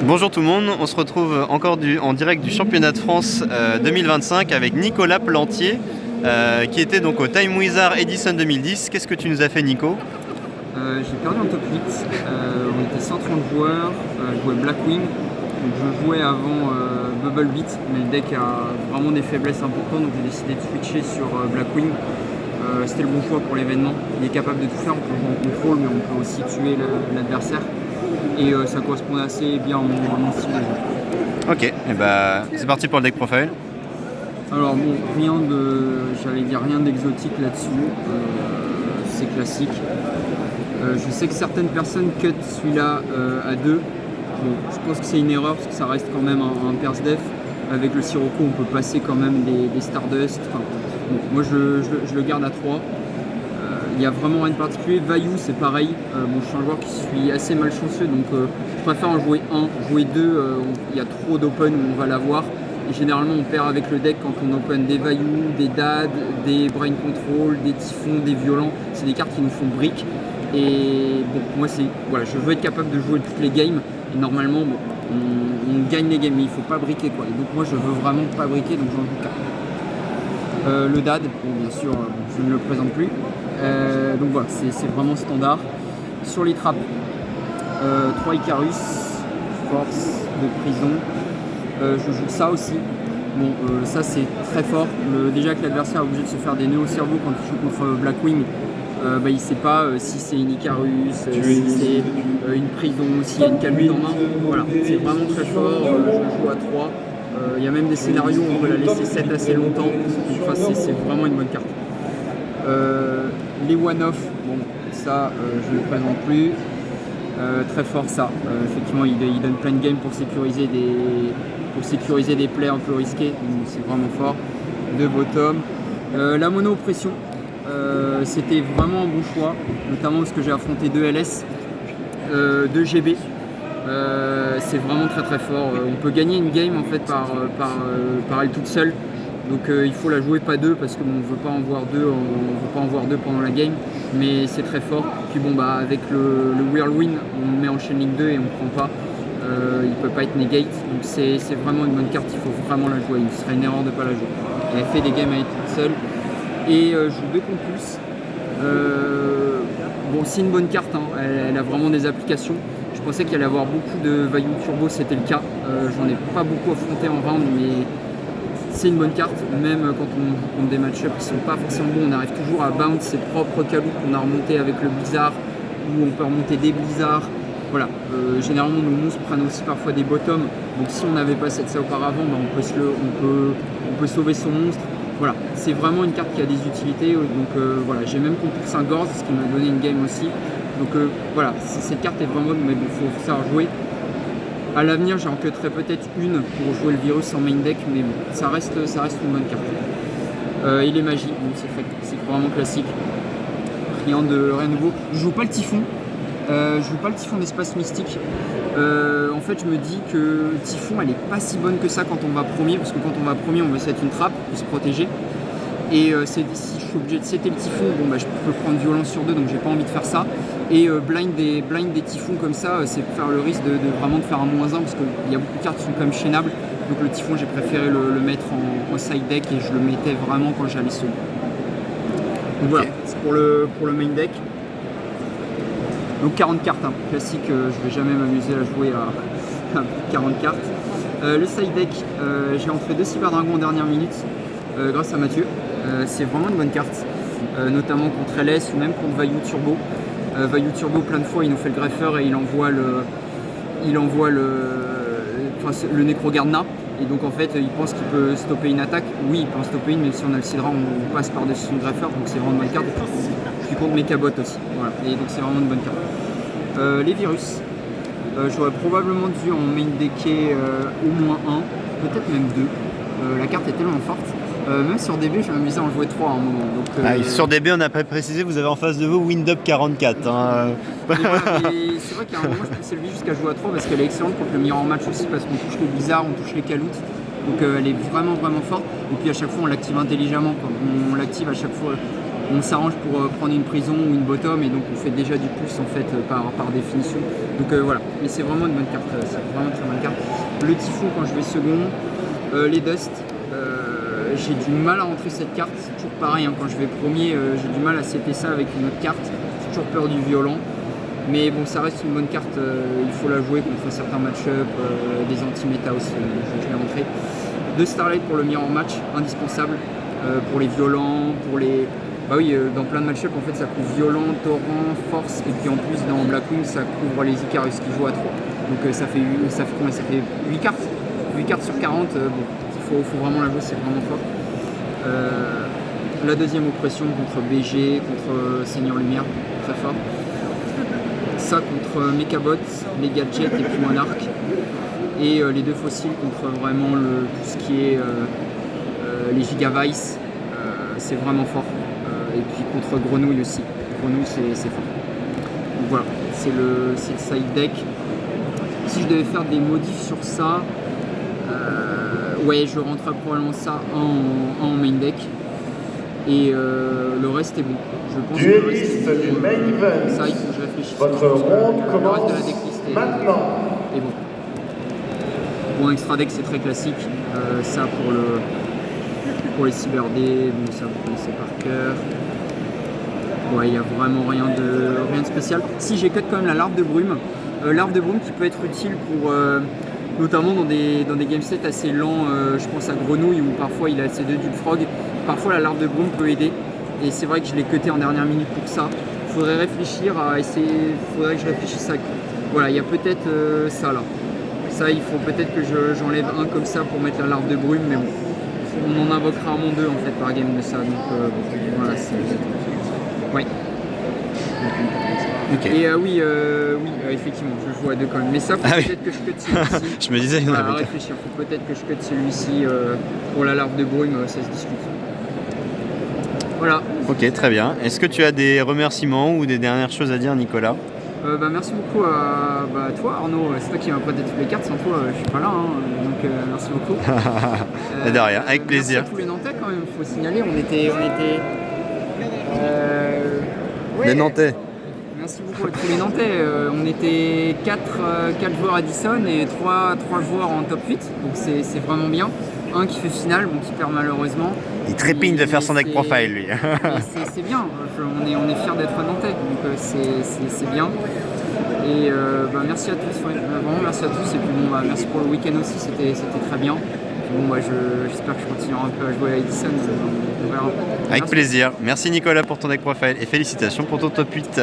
Bonjour tout le monde, on se retrouve encore en direct du championnat de France 2025 avec Nicolas Plantier qui était donc au Time Wizard Edison 2010. Qu'est-ce que tu nous as fait, Nico? J'ai perdu en top 8, on était 130 joueurs, je jouais Blackwing, donc je jouais avant Bubble Beat, mais le deck a vraiment des faiblesses importantes, donc j'ai décidé de switcher sur Blackwing. C'était le bon choix pour l'événement, il est capable de tout faire, on peut jouer en contrôle, mais on peut aussi tuer l'adversaire, et ça correspondait assez bien à mon style de jeu. Ok, et bah c'est parti pour le deck profile. Alors bon, rien d'exotique là-dessus, c'est classique. Je sais que certaines personnes cut celui-là à 2. Bon, je pense que c'est une erreur parce que ça reste quand même un Perse Def. Avec le Sirocco, on peut passer quand même des Stardust. Enfin, bon, moi, je le garde à 3. Il n'y a vraiment rien de particulier. Vayu, c'est pareil. Bon, je suis un joueur qui suis assez malchanceux, donc je préfère en jouer 1. Jouer 2, il y a trop d'open où on va l'avoir. Et généralement, on perd avec le deck quand on open des Vayu, des Dad, des Brain Control, des Typhons, des Violents. C'est des cartes qui nous font brick. Et bon, moi je veux être capable de jouer toutes les games et normalement on gagne les games mais il faut pas briquer quoi. Et donc moi je veux vraiment pas briquer donc j'en joue 4. Le DAD, bon, bien sûr je ne le présente plus. Donc voilà, c'est vraiment standard. Sur les trappes, 3 Icarus, force de prison. Je joue ça aussi. Bon, ça c'est très fort. Déjà que l'adversaire est obligé de se faire des nœuds au cerveau quand il joue contre Blackwing. Il ne sait pas si c'est une Icarus, si c'est une prison, s'il y a une calmute en main. Voilà, c'est vraiment très fort, je joue à 3. Il y a même des scénarios où on peut la laisser 7 assez longtemps. Enfin, c'est vraiment une bonne carte. Les one-off, bon, ça je ne le présente plus. Très fort ça. Effectivement, il donne plein de games pour sécuriser des plays un peu risqués. Donc c'est vraiment fort. De bottom. La mono-oppression. C'était vraiment un bon choix, notamment parce que j'ai affronté 2 LS, 2 GB. C'est vraiment très très fort. On peut gagner une game en fait par elle toute seule. Donc il faut la jouer pas 2 parce qu'on ne veut pas en voir 2, pendant la game, mais c'est très fort. Puis bon avec le Whirlwind, on met en Chain Link 2 et on ne prend pas. Il ne peut pas être negate, donc c'est vraiment une bonne carte, il faut vraiment la jouer. Ce serait une erreur de ne pas la jouer. Elle fait des games à elle toute seule. Et je joue 2 compulses. Bon, c'est une bonne carte, hein. Elle a vraiment des applications. Je pensais qu'il allait avoir beaucoup de Vayu Turbo, c'était le cas. J'en ai pas beaucoup affronté en round, mais c'est une bonne carte. Même quand on joue contre des match-ups qui sont pas forcément bons, on arrive toujours à bounce ses propres caloutes qu'on a remonté avec le Blizzard, ou on peut remonter des Blizzards. Voilà. Généralement, nos monstres prennent aussi parfois des bottoms. Donc si on n'avait pas ça auparavant, on peut sauver son monstre. Voilà, c'est vraiment une carte qui a des utilités, donc voilà, j'ai même compulsé un Gorz, ce qui m'a donné une game aussi. Donc voilà, cette carte est vraiment bonne, mais bon, faut savoir jouer. À l'avenir, j'en cutterai peut-être une pour jouer le virus en main deck, mais bon, ça reste une bonne carte. Il est magique, donc c'est vraiment classique. Rien de nouveau. Je joue pas le Typhon. Je joue pas le Typhon d'espace mystique. En fait, je me dis que Typhon, elle est pas si bonne que ça quand on va premier, parce que quand on va premier, on veut set une trappe pour se protéger. Et si je suis obligé de setter le Typhon, je peux prendre violence sur 2, donc j'ai pas envie de faire ça. Et blind des Typhons comme ça, c'est faire le risque de vraiment de faire un -1, parce qu'il y a beaucoup de cartes qui sont quand même chaînables. Donc le Typhon, j'ai préféré le mettre en side deck et je le mettais vraiment quand j'allais solo. Donc voilà, c'est pour le main deck. Donc 40 cartes, hein. Classique, je vais jamais m'amuser à jouer à 40 cartes. Le side deck, j'ai entré 2 Cyberdragons en dernière minute grâce à Mathieu. C'est vraiment une bonne carte, notamment contre LS ou même contre Vayu Turbo. Vayu Turbo, plein de fois, il nous fait le greffeur et il envoie le Necrogardna. Et donc en fait, il pense qu'il peut stopper une attaque. Oui, il peut en stopper une, mais si on a le Sidra, on passe par-dessus son greffeur, donc c'est vraiment une bonne carte. Puis contre Mechabot aussi. Voilà. Et donc c'est vraiment une bonne carte. Les virus. J'aurais probablement dû en main decker au moins 1, peut-être même 2. La carte est tellement forte. Même sur DB, je m'amusais à en jouer 3 à un moment. Donc, sur DB, on n'a pas précisé, vous avez en face de vous Windup 44. Hein. Voilà, c'est vrai qu'à un moment, je poussais le vie jusqu'à jouer à 3 parce qu'elle est excellente contre le mirror match aussi, parce qu'on touche les bizarres, on touche les caloutes. Donc elle est vraiment vraiment forte. Et puis à chaque fois, on l'active intelligemment. On l'active à chaque fois. on s'arrange pour prendre une prison ou une bottom et donc on fait déjà du plus en fait par définition. Donc voilà, mais c'est vraiment une bonne carte, c'est vraiment une très bonne carte. Le Typhon quand je vais second, les Dust, j'ai du mal à rentrer cette carte, c'est toujours pareil, hein, quand je vais premier, j'ai du mal à setter ça avec une autre carte, j'ai toujours peur du violent. Mais bon, ça reste une bonne carte, il faut la jouer contre certains match-up, des anti-méta aussi, je vais rentrer. 2 Starlight pour le mirror match, indispensable, pour les violents, pour les... Bah oui, dans plein de match-up, en fait, ça couvre violent, torrent, force, et puis en plus, dans Blackwing, ça couvre les Icarus qui jouent à 3. Donc ça fait combien? Ça fait 8 cartes 8 cartes sur 40, bon, il faut vraiment la jouer, c'est vraiment fort. La deuxième oppression contre BG, contre Seigneur Lumière, très fort. Ça contre Mechabots, les gadgets et puis Monarch. Et les 2 fossiles contre vraiment tout ce qui est les Gigavice, c'est vraiment fort. Et puis contre Grenouille aussi. Grenouille c'est fort. Donc voilà, c'est le side deck. Si je devais faire des modifs sur ça, ouais, je rentrerais probablement ça en main deck. Et le reste est bon. Je pense que le reste est bon. Ça, il faut que je réfléchisse. Votre ronde le commence reste de la decklist maintenant. est bon. Pour un extra deck, c'est très classique. Ça pour les Cyber D, bon, ça vous connaissez par cœur. Ouais, il n'y a vraiment rien de spécial. Si j'ai cut quand même la larve de brume. Larve de brume qui peut être utile pour notamment dans des game sets assez lents, je pense à Grenouille où parfois il a assez de Frog. Parfois la larve de brume peut aider et c'est vrai que je l'ai cuté en dernière minute pour ça. Il faudrait réfléchir à essayer, faudrait que je réfléchisse à... Voilà, il y a peut-être ça là. Ça, il faut peut-être que j'enlève un comme ça pour mettre la larve de brume, mais bon. On en invoquera rarement 2 en fait par game de ça, donc voilà, c'est... Ouais. Okay. Et oui, effectivement, je joue à 2 quand même. Mais ça, faut peut-être que je cut celui-ci. Je me disais, il y en avait. Réfléchir, faut peut-être que je cut celui-ci pour la larve de brume, ça se discute. Voilà. Ok, très bien. Est-ce que tu as des remerciements ou des dernières choses à dire, Nicolas? Merci beaucoup à toi, Arnaud. C'est toi qui m'as prêté toutes les cartes. Sans toi, je suis pas là. Hein. Donc merci beaucoup. De rien, avec plaisir. Merci à tous les Nantais quand même. Faut signaler, on était Les Nantais. Merci beaucoup à tous les Nantais. On était 4 joueurs Addison et 3 joueurs en top 8. Donc c'est vraiment bien. Un qui fait finale, bon, qui perd malheureusement. Il trépigne de faire son deck profile, lui. C'est bien, on est fiers d'être Nantais, donc c'est bien. Et merci à tous, vraiment merci à tous. Et puis bon, merci pour le week-end aussi, c'était très bien. Puis bon, j'espère que je continuerai un peu à jouer à Edison. On verra. Avec plaisir. Merci Nicolas pour ton deck profile et félicitations pour ton top 8.